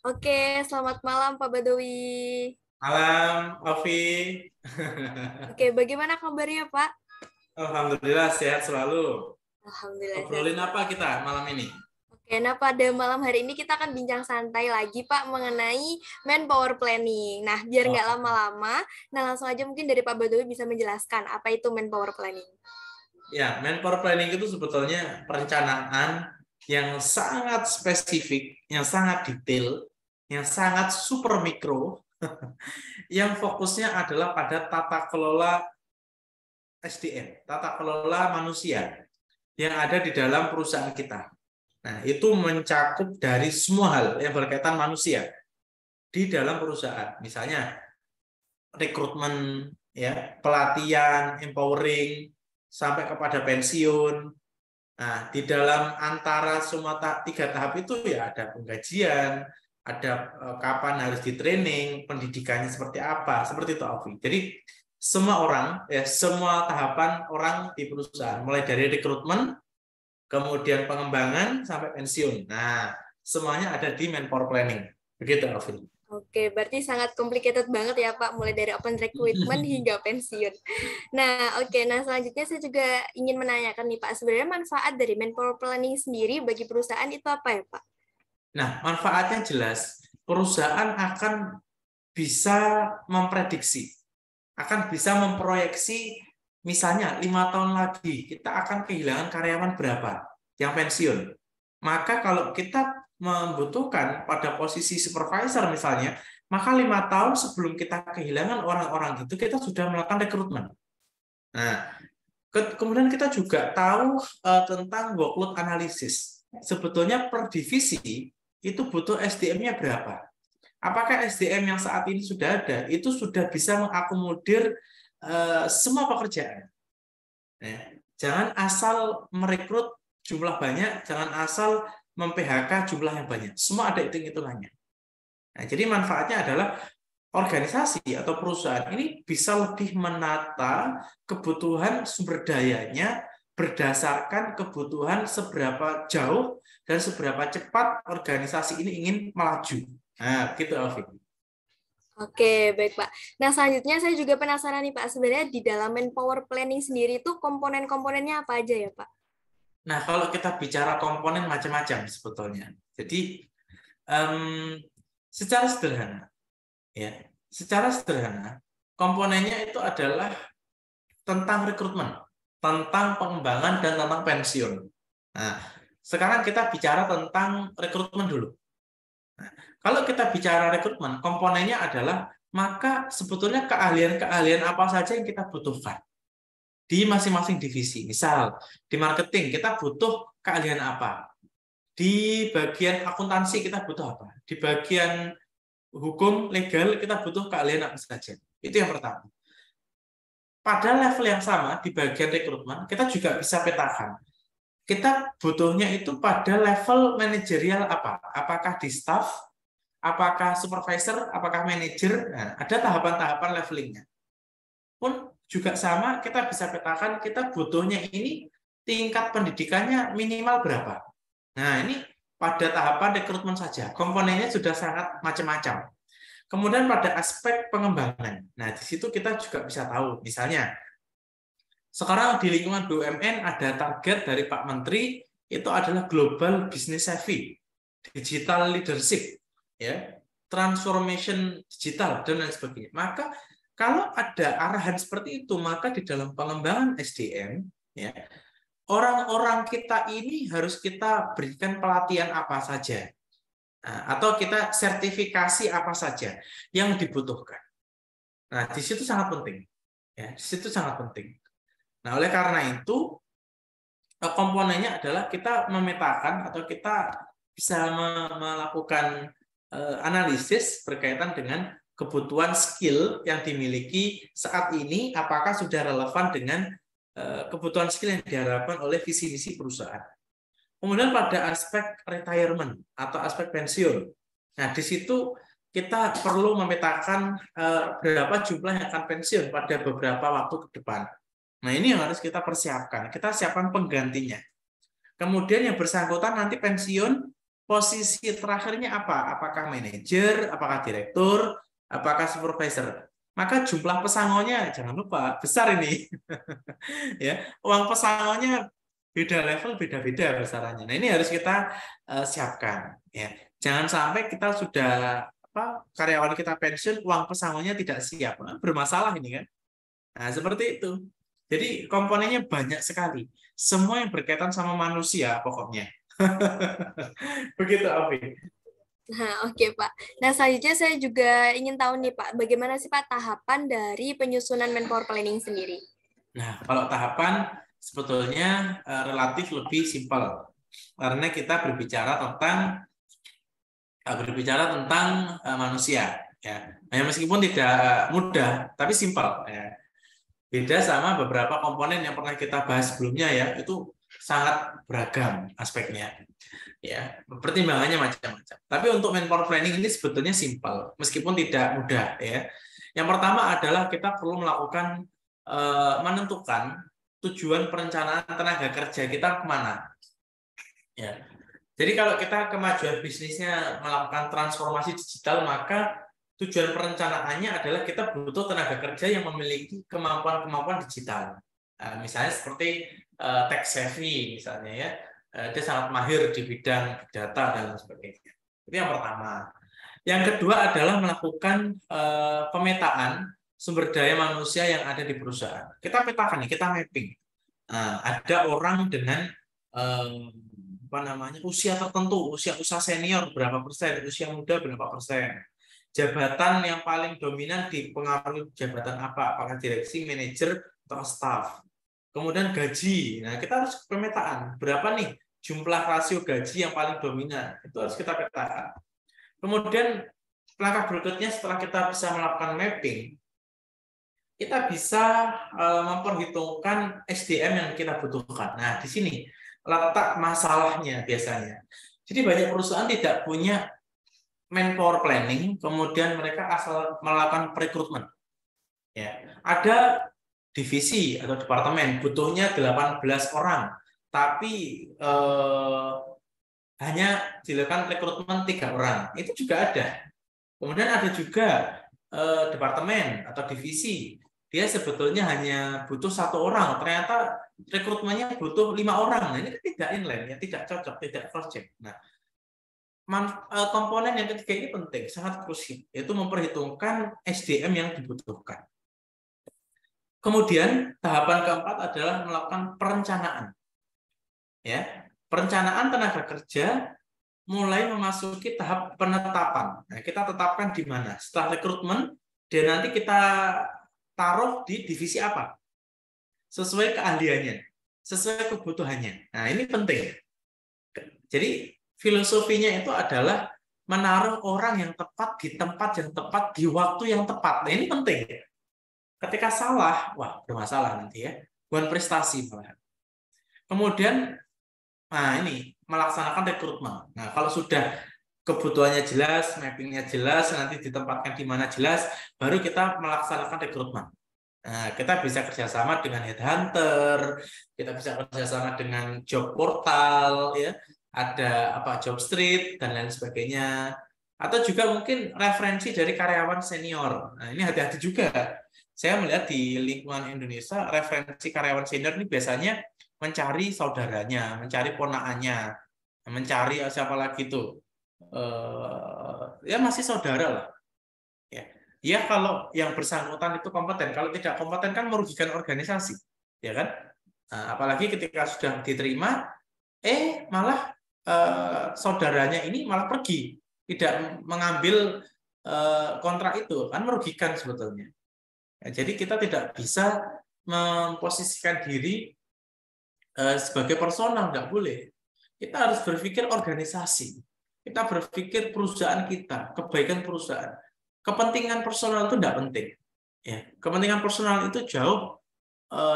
Oke, selamat malam Pak Badawi. Malam, Ovi. Oke, bagaimana kabarnya Pak? Alhamdulillah sehat selalu. Alhamdulillah sehat Obrolin selalu. apa kita malam ini? Oke, nah pada malam hari ini kita akan bincang santai lagi Pak mengenai manpower planning. Nah, biar nggak Oh, lama-lama, nah langsung aja mungkin dari Pak Badawi bisa menjelaskan apa itu manpower planning. ya, manpower planning itu sebetulnya perencanaan yang sangat spesifik, yang sangat detail, yang sangat super mikro, yang fokusnya adalah pada tata kelola SDM, tata kelola manusia yang ada di dalam perusahaan kita. Nah, itu mencakup dari semua hal yang berkaitan manusia di dalam perusahaan. Misalnya rekrutmen, ya, pelatihan, empowering, sampai kepada pensiun. Nah, di dalam antara semua tiga tahap itu ya ada penggajian, ada kapan harus di training, pendidikannya seperti apa, seperti itu, Alfi. Jadi semua orang, ya, semua tahapan orang di perusahaan, mulai dari rekrutmen, kemudian pengembangan sampai pensiun. Nah, semuanya ada di manpower planning. Begitu, Alfi. Oke, berarti sangat complicated banget ya Pak, mulai dari open recruitment hingga pensiun. Nah, oke. Nah, selanjutnya saya juga ingin menanyakan nih Pak, sebenarnya manfaat dari manpower planning sendiri bagi perusahaan itu apa ya Pak? Nah, manfaatnya jelas. Perusahaan akan bisa memprediksi, akan bisa memproyeksi, misalnya 5 tahun lagi kita akan kehilangan karyawan berapa yang pensiun. Maka kalau kita membutuhkan pada posisi supervisor misalnya, maka 5 tahun sebelum kita kehilangan orang-orang itu kita sudah melakukan rekrutmen. Nah, kemudian kita juga tahu tentang workload analisis. Sebetulnya per divisi itu butuh SDM-nya berapa? Apakah SDM yang saat ini sudah ada itu sudah bisa mengakomodir semua pekerjaan? Ya. Jangan asal merekrut jumlah banyak, jangan asal mem-PHK jumlah yang banyak. Semua ada hitung-hitungannya. Nah, jadi manfaatnya adalah organisasi atau perusahaan ini bisa lebih menata kebutuhan sumber dayanya berdasarkan kebutuhan seberapa jauh dan seberapa cepat organisasi ini ingin melaju. Nah, gitu, Alvin. Oke, baik Pak. Nah, selanjutnya saya juga penasaran nih Pak, sebenarnya di dalam manpower planning sendiri itu komponen-komponennya apa aja ya Pak? Nah, kalau kita bicara komponen macam-macam sebetulnya. Jadi, em, secara sederhana, ya, secara sederhana, komponennya itu adalah tentang rekrutmen, tentang pengembangan dan tentang pensiun. Nah, sekarang kita bicara tentang rekrutmen dulu. Nah, kalau kita bicara rekrutmen, komponennya adalah maka sebetulnya keahlian-keahlian apa saja yang kita butuhkan di masing-masing divisi. Misal, di marketing kita butuh keahlian apa? Di bagian akuntansi kita butuh apa? Di bagian hukum legal kita butuh keahlian apa saja? Itu yang pertama. Pada level yang sama di bagian rekrutmen, kita juga bisa petakan. Kita butuhnya itu pada level manajerial apa? Apakah di staff, apakah supervisor, apakah manajer? Nah, ada tahapan-tahapan levelingnya. Pun juga sama, kita bisa petakan kita butuhnya ini tingkat pendidikannya minimal berapa. Nah, ini pada tahapan rekrutmen saja. Komponennya sudah sangat macam-macam. Kemudian pada aspek pengembangan. Nah, di situ kita juga bisa tahu. Misalnya, sekarang di lingkungan BUMN ada target dari Pak Menteri itu adalah Global Business Savvy, Digital Leadership, ya, transformation digital dan lain sebagainya. Maka kalau ada arahan seperti itu, maka di dalam pengembangan SDM, ya, orang-orang kita ini harus kita berikan pelatihan apa saja. Nah, atau kita sertifikasi apa saja yang dibutuhkan. Nah, di situ sangat penting. Ya, di situ sangat penting. Nah, oleh karena itu, komponennya adalah kita memetakan atau kita bisa melakukan analisis berkaitan dengan kebutuhan skill yang dimiliki saat ini, apakah sudah relevan dengan kebutuhan skill yang diharapkan oleh visi misi perusahaan. Kemudian pada aspek retirement atau aspek pensiun. Nah, di situ kita perlu memetakan berapa jumlah yang akan pensiun pada beberapa waktu ke depan. Nah, ini yang harus kita persiapkan. Kita siapkan penggantinya. Kemudian yang bersangkutan nanti pensiun, posisi terakhirnya apa? Apakah manajer, apakah direktur, apakah supervisor? Maka jumlah pesangonnya jangan lupa besar ini. Ya, uang pesangonnya beda level, beda-beda besarannya. Nah, ini harus kita siapkan. Ya, jangan sampai kita sudah karyawan kita pensiun, uang pesangonnya tidak siap. Nah, bermasalah ini kan. Nah, seperti itu. Jadi komponennya banyak sekali. Semua yang berkaitan sama manusia pokoknya. Begitu, Afi. Nah, oke Pak. Nah, selanjutnya saya juga ingin tahu nih Pak, bagaimana sih Pak tahapan dari penyusunan Manpower Planning sendiri? Nah, kalau tahapan sebetulnya relatif lebih simpel. Karena kita berbicara tentang manusia, ya. Nah, meskipun tidak mudah, tapi simpel, ya. Beda sama beberapa komponen yang pernah kita bahas sebelumnya, ya, itu sangat beragam aspeknya, ya. Pertimbangannya macam-macam. Tapi untuk manpower planning ini sebetulnya simpel, meskipun tidak mudah, ya. Yang pertama adalah kita perlu melakukan menentukan tujuan perencanaan tenaga kerja kita kemana, ya. Jadi kalau kita kemajuan bisnisnya melakukan transformasi digital, maka tujuan perencanaannya adalah kita butuh tenaga kerja yang memiliki kemampuan-kemampuan digital. Misalnya seperti tech savvy misalnya, ya. Dia sangat mahir di bidang data dan sebagainya. Itu yang pertama. Yang kedua adalah melakukan pemetaan sumber daya manusia yang ada di perusahaan. Kita petakan nih, kita mapping. Ada orang dengan usia tertentu, usia senior berapa persen, usia muda berapa persen, jabatan yang paling dominan dipengaruhi jabatan apa, apakah direksi, manajer, atau staff. Kemudian gaji, nah kita harus pemetaan berapa nih jumlah rasio gaji yang paling dominan, itu harus kita petakan. Kemudian langkah berikutnya setelah kita bisa melakukan mapping, kita bisa memperhitungkan SDM yang kita butuhkan. Nah, di sini letak masalahnya biasanya. Jadi banyak perusahaan tidak punya manpower planning, kemudian mereka asal melakukan rekrutmen. Ya, ada divisi atau departemen butuhnya 18 orang, tapi hanya dilakukan rekrutmen 3 orang. Itu juga ada. Kemudian ada juga departemen atau divisi, dia sebetulnya hanya butuh 1 orang, ternyata rekrutmennya butuh 5 orang. Nah, ini tidak inline, ya, tidak cocok, tidak cross check. Nah, komponen yang ketiga ini penting, sangat krusial, yaitu memperhitungkan SDM yang dibutuhkan. Kemudian tahapan keempat adalah melakukan perencanaan. Ya, perencanaan tenaga kerja mulai memasuki tahap penetapan. Nah, kita tetapkan di mana? Setelah rekrutmen, dan nanti kita taruh di divisi apa? Sesuai keahliannya, sesuai kebutuhannya. Nah, ini penting. Jadi, filosofinya itu adalah menaruh orang yang tepat di tempat yang tepat, di waktu yang tepat. Nah, ini penting. Ketika salah, wah, bermasalah nanti, ya. Bukan prestasi malah. Kemudian, nah ini melaksanakan rekrutmen. Nah, kalau sudah kebutuhannya jelas, mappingnya jelas, nanti ditempatkan di mana jelas, baru kita melaksanakan rekrutmen. Nah, kita bisa kerjasama dengan headhunter, kita bisa kerjasama dengan job portal, ya, ada job street dan lain sebagainya, atau juga mungkin referensi dari karyawan senior. Nah, ini hati-hati juga. Saya melihat di lingkungan Indonesia, referensi karyawan senior ini biasanya mencari saudaranya, mencari ponakannya, mencari siapa lagi tuh, ya masih saudara lah. Ya kalau yang bersangkutan itu kompeten, kalau tidak kompeten kan merugikan organisasi, ya kan? Nah, apalagi ketika sudah diterima, malah saudaranya ini malah pergi, tidak mengambil kontrak itu, kan merugikan sebetulnya. Ya, jadi kita tidak bisa memposisikan diri sebagai personal, nggak boleh. Kita harus berpikir organisasi. Kita berpikir perusahaan kita, kebaikan perusahaan. Kepentingan personal itu tidak penting. Ya, kepentingan personal itu jauh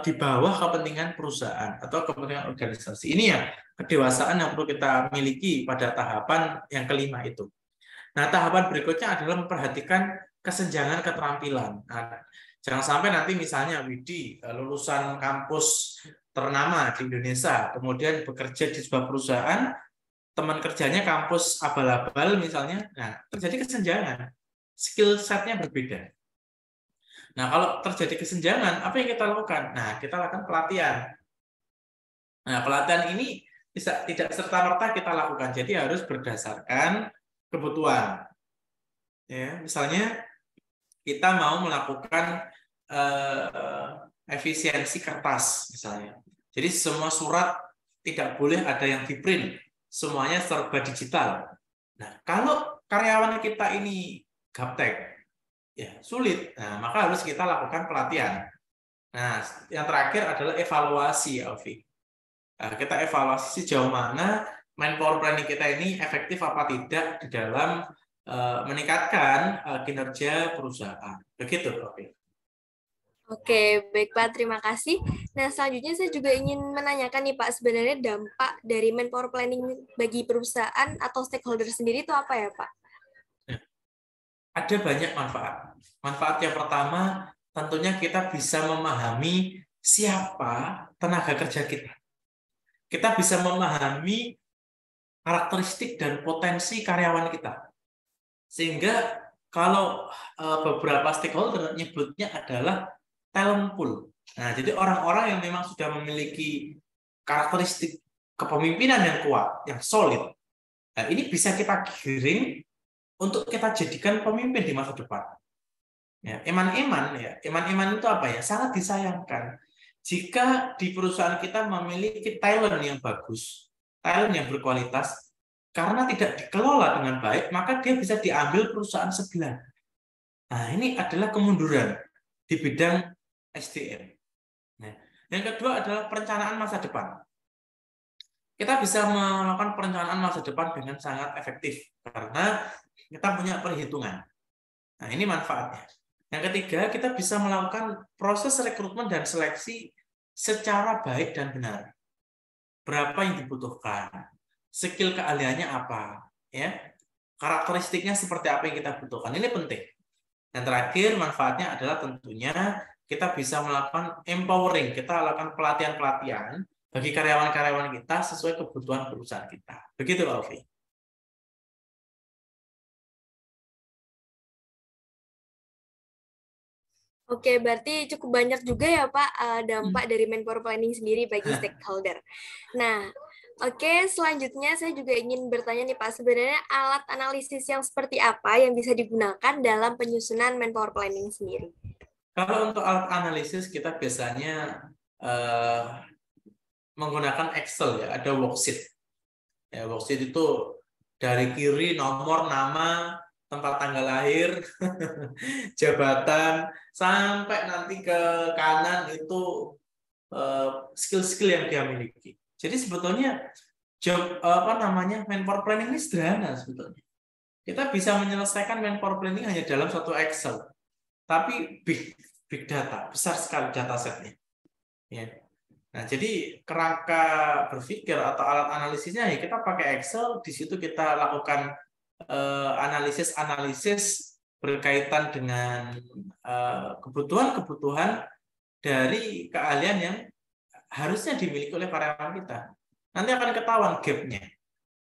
di bawah kepentingan perusahaan atau kepentingan organisasi. Ini ya kedewasaan yang perlu kita miliki pada tahapan yang kelima itu. Nah, tahapan berikutnya adalah memperhatikan kesenjangan keterampilan. Nah, jangan sampai nanti misalnya Widi lulusan kampus ternama di Indonesia, kemudian bekerja di sebuah perusahaan, teman kerjanya kampus abal-abal misalnya, nah terjadi kesenjangan, skill setnya berbeda. Nah, kalau terjadi kesenjangan, apa yang kita lakukan? Nah, kita lakukan pelatihan. Nah, pelatihan ini bisa tidak serta-merta kita lakukan, jadi harus berdasarkan kebutuhan. Ya, misalnya kita mau melakukan efisiensi kertas, misalnya. Jadi semua surat tidak boleh ada yang di print, semuanya serba digital. Nah, kalau karyawan kita ini gaptek, ya sulit. Nah, maka harus kita lakukan pelatihan. Nah, yang terakhir adalah evaluasi, Alfi. Nah, kita evaluasi sejauh mana manpower planning kita ini efektif apa tidak di dalam meningkatkan kinerja perusahaan. Begitu, Alfi. Oke, baik Pak, terima kasih. Nah, selanjutnya saya juga ingin menanyakan nih Pak, sebenarnya dampak dari manpower planning bagi perusahaan atau stakeholder sendiri itu apa ya Pak? Ada banyak manfaat. Manfaat yang pertama, tentunya kita bisa memahami siapa tenaga kerja kita. Kita bisa memahami karakteristik dan potensi karyawan kita. Sehingga kalau beberapa stakeholder nyebutnya adalah talent pool. Nah, jadi orang-orang yang memang sudah memiliki karakteristik kepemimpinan yang kuat, yang solid. Nah, ini bisa kita giring untuk kita jadikan pemimpin di masa depan. Ya, eman-eman itu apa ya? Sangat disayangkan jika di perusahaan kita memiliki talent yang bagus, talent yang berkualitas, karena tidak dikelola dengan baik, maka dia bisa diambil perusahaan sebelah. Nah, ini adalah kemunduran di bidang SDM. Nah, yang kedua adalah perencanaan masa depan. Kita bisa melakukan perencanaan masa depan dengan sangat efektif karena kita punya perhitungan. Nah, ini manfaatnya. Yang ketiga, kita bisa melakukan proses rekrutmen dan seleksi secara baik dan benar. Berapa yang dibutuhkan? Skill keahliannya apa? Ya, karakteristiknya seperti apa yang kita butuhkan. Ini penting. Dan terakhir, manfaatnya adalah tentunya kita bisa melakukan empowering. Kita lakukan pelatihan-pelatihan bagi karyawan-karyawan kita sesuai kebutuhan perusahaan kita. Begitu, Alfi. Oke, berarti cukup banyak juga ya Pak dampak dari manpower planning sendiri bagi stakeholder. Nah, oke, selanjutnya saya juga ingin bertanya nih Pak, sebenarnya alat analisis yang seperti apa yang bisa digunakan dalam penyusunan manpower planning sendiri? Kalau untuk alat analisis kita biasanya menggunakan Excel ya, ada worksheet. Ya, worksheet itu dari kiri nomor, nama, tempat tanggal lahir, jabatan, sampai nanti ke kanan itu skill-skill yang dia miliki. Jadi sebetulnya manpower planning ini sederhana sebetulnya. Kita bisa menyelesaikan manpower planning hanya dalam satu Excel, tapi big data, besar sekali datasetnya. Ya. Nah, jadi kerangka berpikir atau alat analisisnya ya kita pakai Excel, di situ kita lakukan analisis berkaitan dengan kebutuhan-kebutuhan dari keahlian yang harusnya dimiliki oleh karyawan kita. Nanti akan ketahuan gap-nya.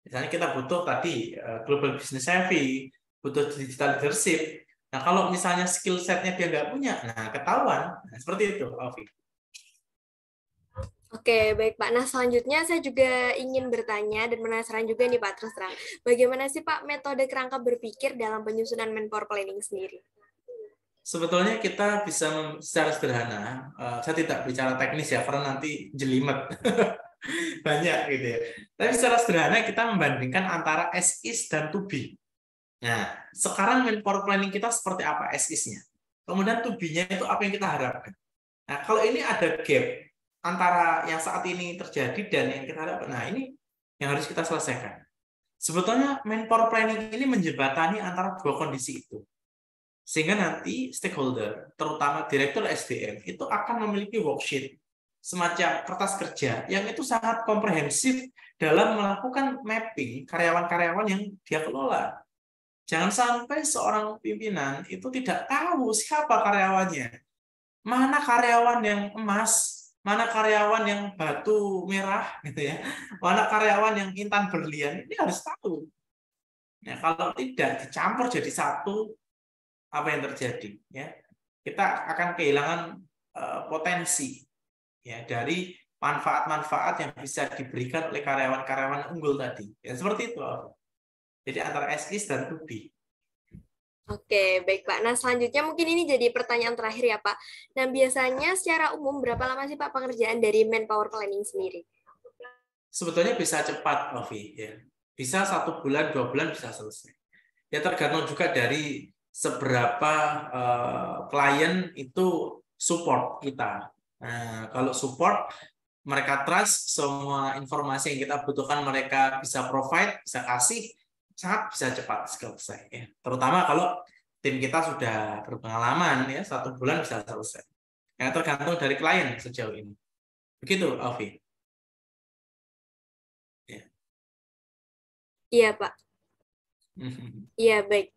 Misalnya kita butuh tadi global business savvy, butuh digital leadership. Nah, kalau misalnya skill set-nya dia nggak punya, nah ketahuan. Nah, seperti itu, Alfi. Oke, baik Pak. Nah, selanjutnya saya juga ingin bertanya dan penasaran juga nih Pak, terus terang. Bagaimana sih Pak metode kerangka berpikir dalam penyusunan manpower planning sendiri? Sebetulnya kita bisa secara sederhana, saya tidak bicara teknis ya, karena nanti jelimet. Banyak gitu ya. Tapi secara sederhana kita membandingkan antara as is dan to be. Nah, sekarang manpower planning kita seperti apa as is-nya. Kemudian to be-nya itu apa yang kita harapkan. Nah, kalau ini ada gap antara yang saat ini terjadi dan yang kita harapkan, nah ini yang harus kita selesaikan. Sebetulnya manpower planning ini menjembatani antara dua kondisi itu. Sehingga nanti stakeholder, terutama direktur SDM, itu akan memiliki worksheet, semacam kertas kerja, yang itu sangat komprehensif dalam melakukan mapping karyawan-karyawan yang dia kelola. Jangan sampai seorang pimpinan itu tidak tahu siapa karyawannya. Mana karyawan yang emas, mana karyawan yang batu merah gitu ya, mana karyawan yang intan berlian, ini harus tahu. Nah, kalau tidak dicampur jadi satu, apa yang terjadi? Ya, kita akan kehilangan potensi ya dari manfaat-manfaat yang bisa diberikan oleh karyawan-karyawan unggul tadi. Ya, seperti itu. Jadi antara as is dan to be. Oke, baik Pak. Nah, selanjutnya mungkin ini jadi pertanyaan terakhir ya Pak. Nah, biasanya secara umum berapa lama sih Pak pekerjaan dari manpower planning sendiri? Sebetulnya bisa cepat, Novi. Ya. Bisa 1 bulan, 2 bulan bisa selesai. Ya tergantung juga dari seberapa klien itu support kita. Nah, kalau support, mereka trust semua informasi yang kita butuhkan mereka bisa provide, bisa kasih, sangat bisa cepat selesai. Ya. Terutama kalau tim kita sudah berpengalaman, ya 1 bulan bisa selesai. Ya, tergantung dari klien sejauh ini. Begitu, Alfi. Ya. Iya Pak. Iya, baik.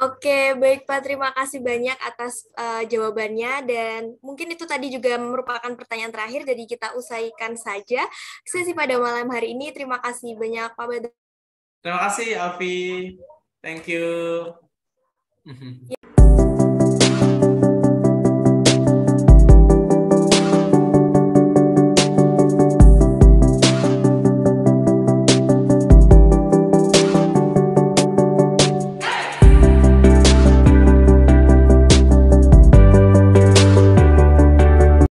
Oke, baik Pak. Terima kasih banyak atas jawabannya dan mungkin itu tadi juga merupakan pertanyaan terakhir, jadi kita usaikan saja sesi pada malam hari ini. Terima kasih banyak Pak Badar. Terima kasih, Alfi. Thank you.